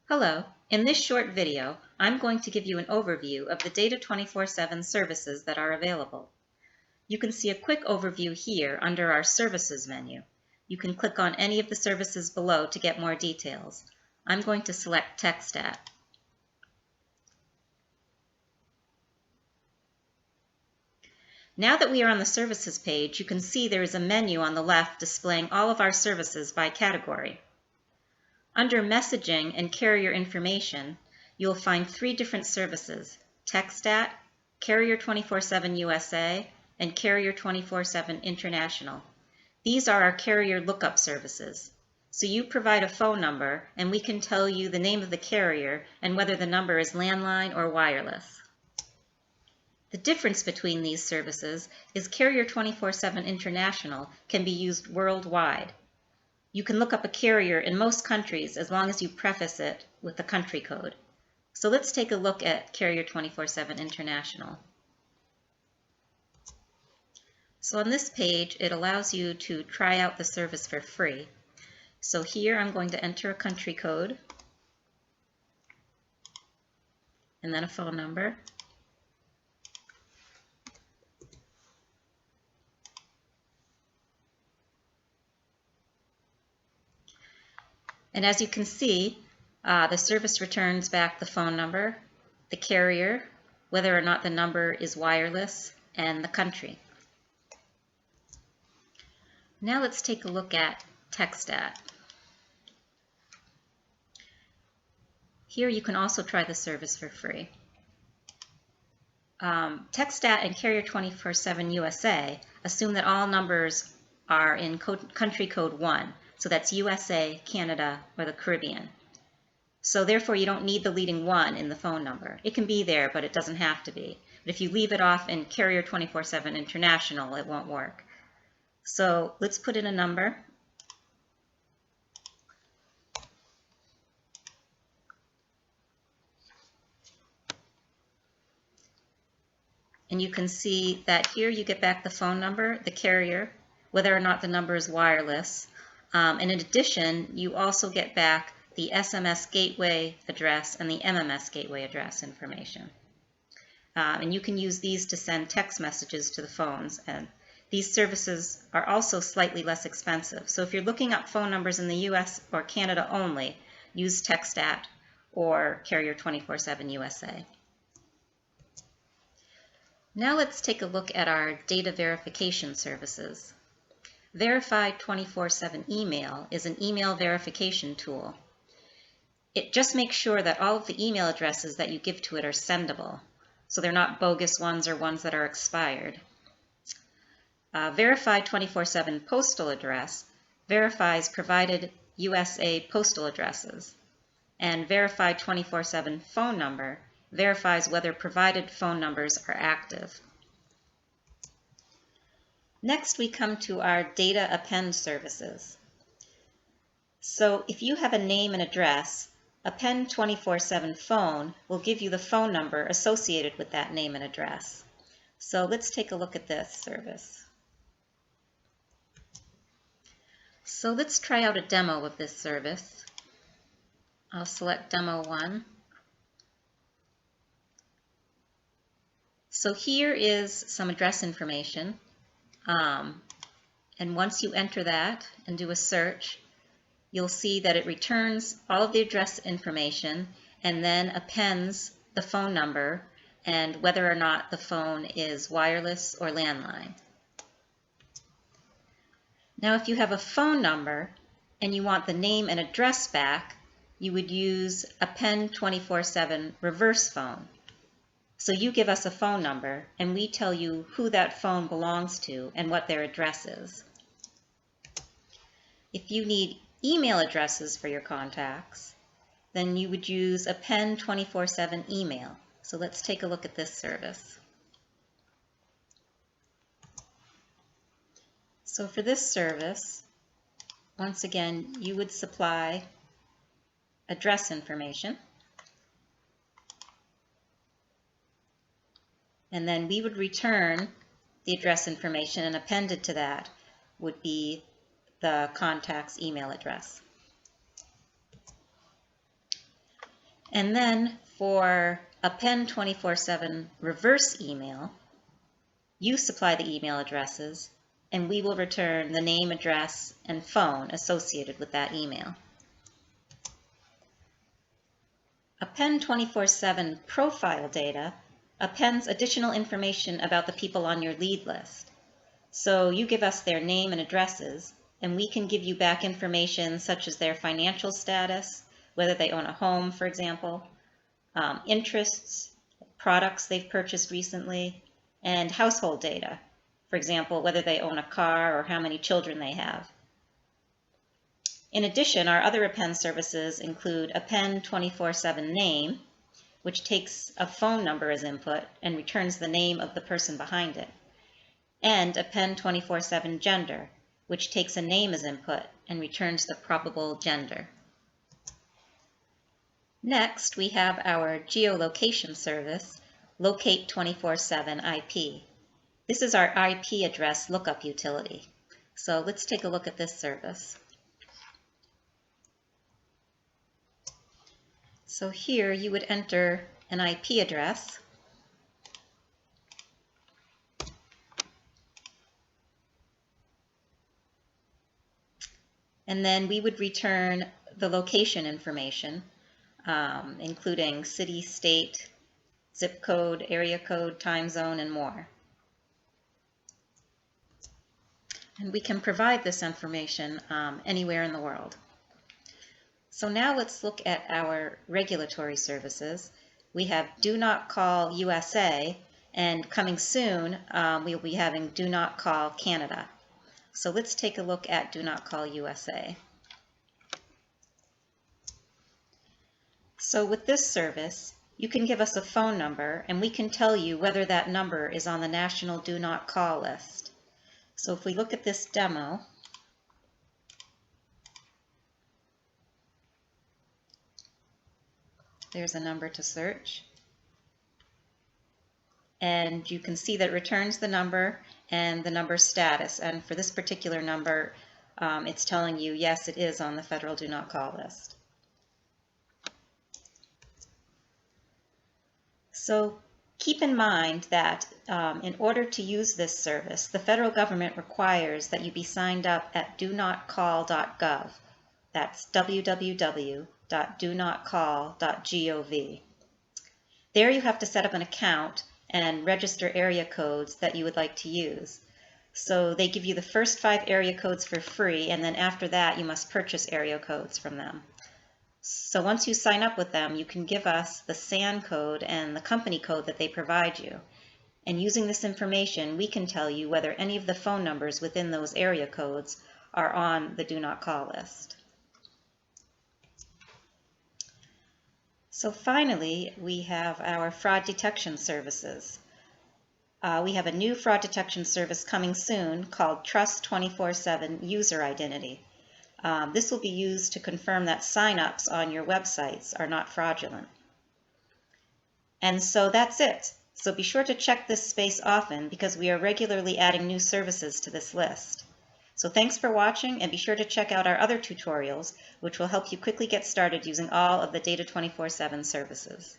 Hello, in this short video, I'm going to give you an overview of the Data247 services that are available. You can see a quick overview here under our Services menu. You can click on any of the services below to get more details. I'm going to select TechStat. Now that we are on the Services page, you can see there is a menu on the left displaying all of our services by category. Under Messaging and Carrier Information, you'll find three different services: TechStat, Carrier 247 USA, and Carrier 247 International. These are our carrier lookup services. So you provide a phone number, and we can tell you the name of the carrier and whether the number is landline or wireless. The difference between these services is Carrier 247 International can be used worldwide. You can look up a carrier in most countries as long as you preface it with the country code. So let's take a look at Carrier 247 International. So on this page, it allows you to try out the service for free. So here I'm going to enter a country code and then a phone number. And as you can see, the service returns back the phone number, the carrier, whether or not the number is wireless, and the country. Now let's take a look at TechStat. Here you can also try the service for free. TechStat and Carrier 247 USA assume that all numbers are in country code 1. So that's USA, Canada, or the Caribbean. So therefore you don't need the leading 1 in the phone number. It can be there, but it doesn't have to be. But if you leave it off in Carrier 247 International, it won't work. So let's put in a number. And you can see that here you get back the phone number, the carrier, whether or not the number is wireless. And in addition, you also get back the SMS gateway address and the MMS gateway address information. And you can use these to send text messages to the phones. And these services are also slightly less expensive. So if you're looking up phone numbers in the US or Canada only, use TechStat or Carrier 247 USA. Now let's take a look at our data verification services. Verified 24/7 Email is an email verification tool. It just makes sure that all of the email addresses that you give to it are sendable, so they're not bogus ones or ones that are expired. Verified 24/7 Postal Address verifies provided USA postal addresses, and Verified 24/7 Phone Number verifies whether provided phone numbers are active. Next, we come to our data append services. So if you have a name and address, Append 24/7 Phone will give you the phone number associated with that name and address. So let's take a look at this service. So let's try out a demo of this service. I'll select Demo 1. So here is some address information. And once you enter that and do a search, you'll see that it returns all of the address information and then appends the phone number and whether or not the phone is wireless or landline. Now, if you have a phone number and you want the name and address back, you would use Append 24/7 Reverse Phone. So you give us a phone number, and we tell you who that phone belongs to and what their address is. If you need email addresses for your contacts, then you would use Append 24/7 Email. So let's take a look at this service. So for this service, once again, you would supply address information. And then we would return the address information, and appended to that would be the contact's email address. And then for Append 24/7 reverse email, you supply the email addresses, and we will return the name, address, and phone associated with that email. Append 24/7 profile data appends additional information about the people on your lead list. So you give us their name and addresses, and we can give you back information such as their financial status, whether they own a home, for example, interests, products they've purchased recently, and household data, for example, whether they own a car or how many children they have. In addition, our other append services include Append 24/7 name, which takes a phone number as input and returns the name of the person behind it, and Append 24/7 gender, which takes a name as input and returns the probable gender. Next, we have our geolocation service, Locate 24/7 IP. This is our IP address lookup utility. So let's take a look at this service. So here you would enter an IP address, and then we would return the location information, including city, state, zip code, area code, time zone, and more. And we can provide this information anywhere in the world. So now let's look at our regulatory services. We have Do Not Call USA, and coming soon, we'll be having Do Not Call Canada. So let's take a look at Do Not Call USA. So with this service, you can give us a phone number, and we can tell you whether that number is on the National Do Not Call list. So if we look at this demo, there's a number to search. And you can see that it returns the number and the number status. And for this particular number, it's telling you, yes, it is on the federal Do Not Call list. So keep in mind that in order to use this service, the federal government requires that you be signed up at donotcall.gov. That's www.donotcall.gov. There you have to set up an account and register area codes that you would like to use. So they give you the first 5 area codes for free, and then after that you must purchase area codes from them. So once you sign up with them, you can give us the SAN code and the company code that they provide you. And using this information, we can tell you whether any of the phone numbers within those area codes are on the Do Not Call list. So finally, we have our fraud detection services. We have a new fraud detection service coming soon called Trust 24/7 User Identity. This will be used to confirm that sign-ups on your websites are not fraudulent. And so that's it. So be sure to check this space often because we are regularly adding new services to this list. So thanks for watching, and be sure to check out our other tutorials, which will help you quickly get started using all of the Data 24/7 services.